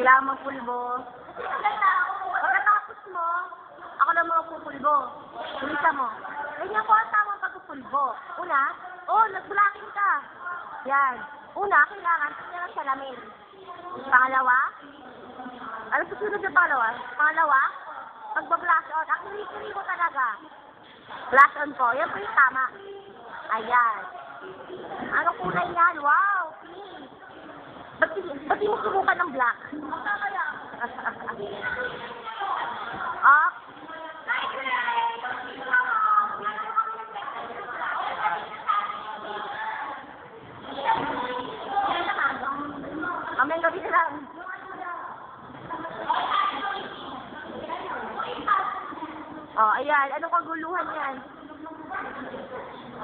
Kailangan magpulbo. Pagkatapos mo, ako lang mga pupulbo. Ulisa mo. Ganyan po ang tamang pagpupulbo. Una, nagbulakin ka. Yan. Una, kailangan tingnan ang salamin. Pangalawa, ano susunod yung pangalawa? Pangalawa, magba-flash on. Actually, ko talaga. Flash on ko. Yan po yung tama. Ayan. Ano kulay yan? Wow, pink. Ba't di mo subukan ng black? Up. Mamayang gabi na lang. Ayan. Anong kaguluhan yan?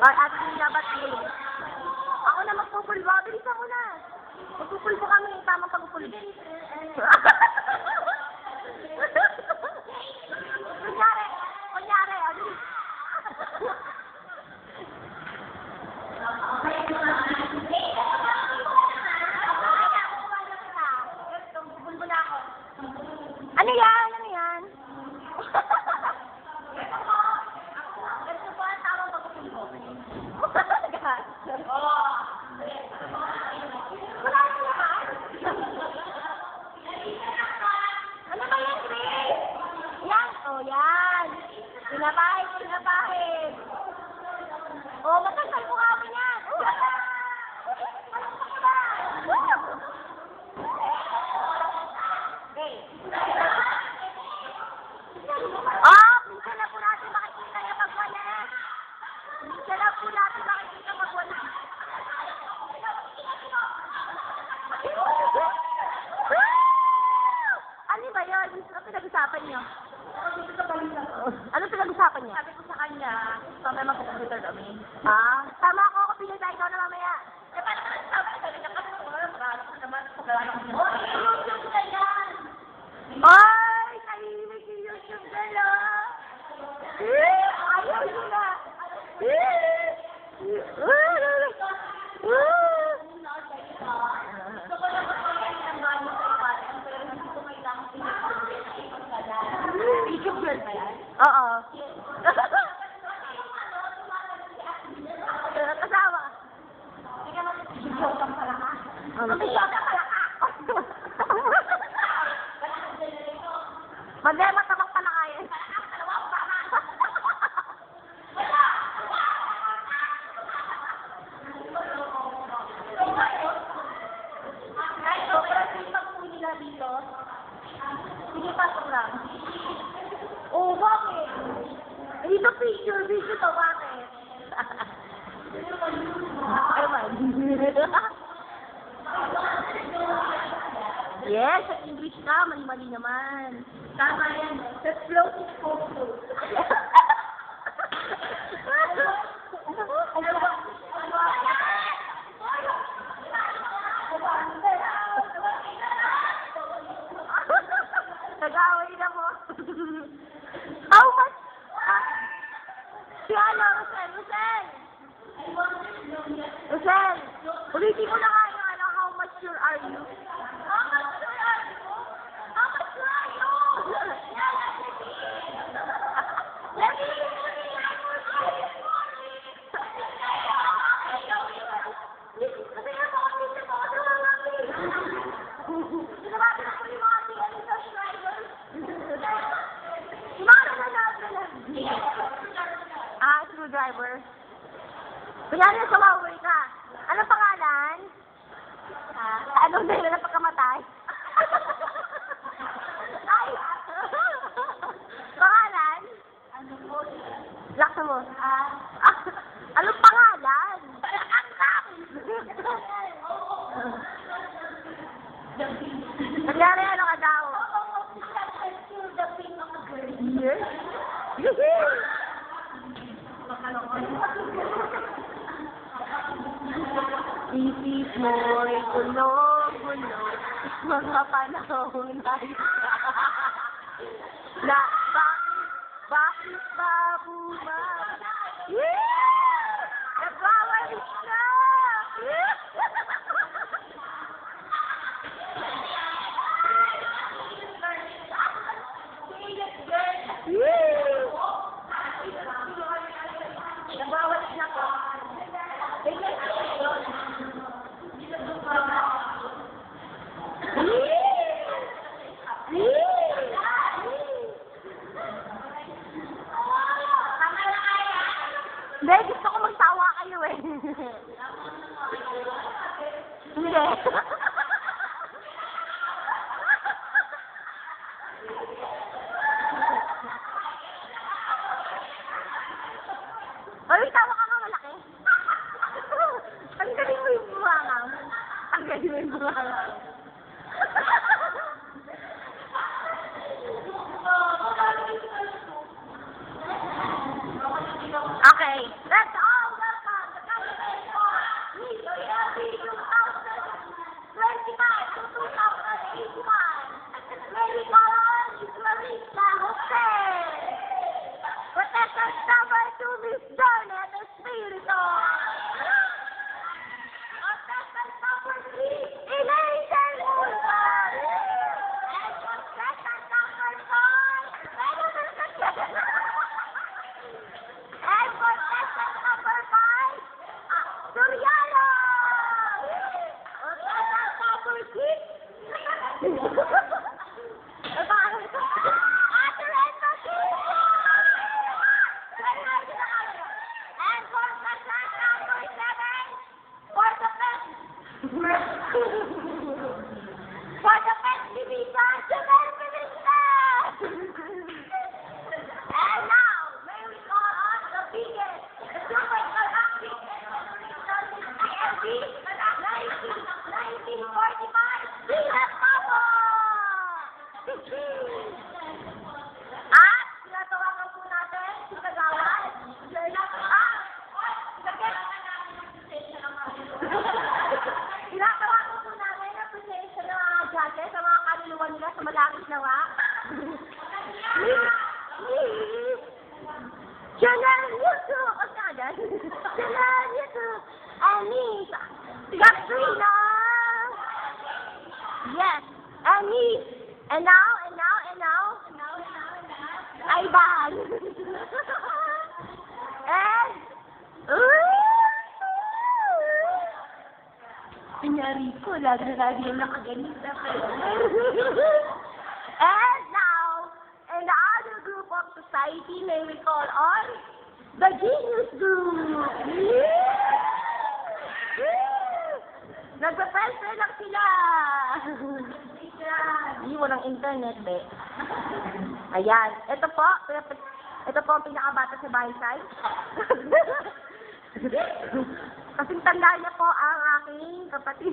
Ating dapat yun. Ako na magpupulbo. Bilisan mo na. Magpupulbo kami. Tamang pagpupulbo. Kunyari. Ano yan? Ito po ang tamang pagpupulbo. Wala na naman. Ano ba yan, Grace? Yan. Yan. Pinapahid. Matagal mo kami yan. Minsan na po natin makikita yung magwalis. Ano ba yun? Ano pinag-usapan niyo? Ano pinag-usapan niyo? Sabi ko sa kanya, mamaya mag-computer kami. Tama ako. Pinag-usapan ikaw na mamaya. Paano ka nagsabi? Sabi niya kasi mag-aaral ko naman. YouTube na yan! Ay! Tahimik yung YouTube na lang! Ayaw nyo na! YouTube girl ba yan? Oo. Kasama. Video kang pala ka? Video kang pala ka? Madema tamang pala kayo. Dito. Sige, pasok lang. Bakit? Dito picture to, bakit? Yes, sa English ka, mali-mali naman. Tama yan. That's floating photo. Nag-away na mo. How much? Si ano, Rosel, ulitin mo na nga yung ano, how much sure are you? How much sure are you? How much sure are you? Let me screwdriver. Kunyari sa Huawei ka. Anong pangalan? Anong dahil na pagkamatay? Ay! Pangalan? Laksa mo. Anong pangalan? Kunyari ano ka daw? Yes? Isip mo'y kulog-kulog, mga panahon ay na bakit ba bumalik? Nagwawalis na! Ay, parang ito. Ate Renta, and for contestant number 7, for the best division, Janelle Pevista! And now, may we call on the biggest, the super galactic, IMB 1945, Bilat Papa! At, tinatawagan po natin si Kagawan. Tinatawagan po namin ang appreciation ng mga judges sa mga kaluluwa nila sa malangit na wa. Janelle YouTube! O kagan? Janelle YouTube! And Miss Katrina! Yes! And Miss! And now? Ivan! And... Pinyari ko, lagi yung nakaganita ko. And now, in the other group of society, may we call on the Genius Group. Nagpa-pressure lang sila. Hindi mo ng internet, be. Ayan. Ito po ang pinakabata sa bahay. Kasing tanda niya po ang aking kapatid.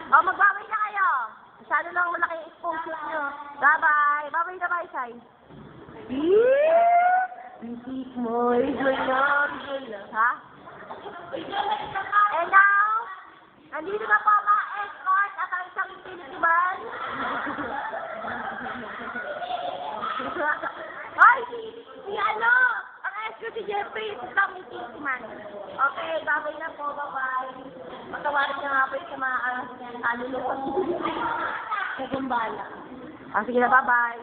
O, magbabay na kayo. Masyado lang malaki yung exposure nyo. Bye-bye. Bye-bye na bye, Sai. Bisik mo. Ha? And now, nandito na po mga escort at ang isang utility van. Ay, si ano? Ang escort si Jeffrey, isang utility man. Okay, babay na po, bye-bye. Patawarin niya nga po sa mga kaluluwa. Sa gumbala. Sige na, bye-bye.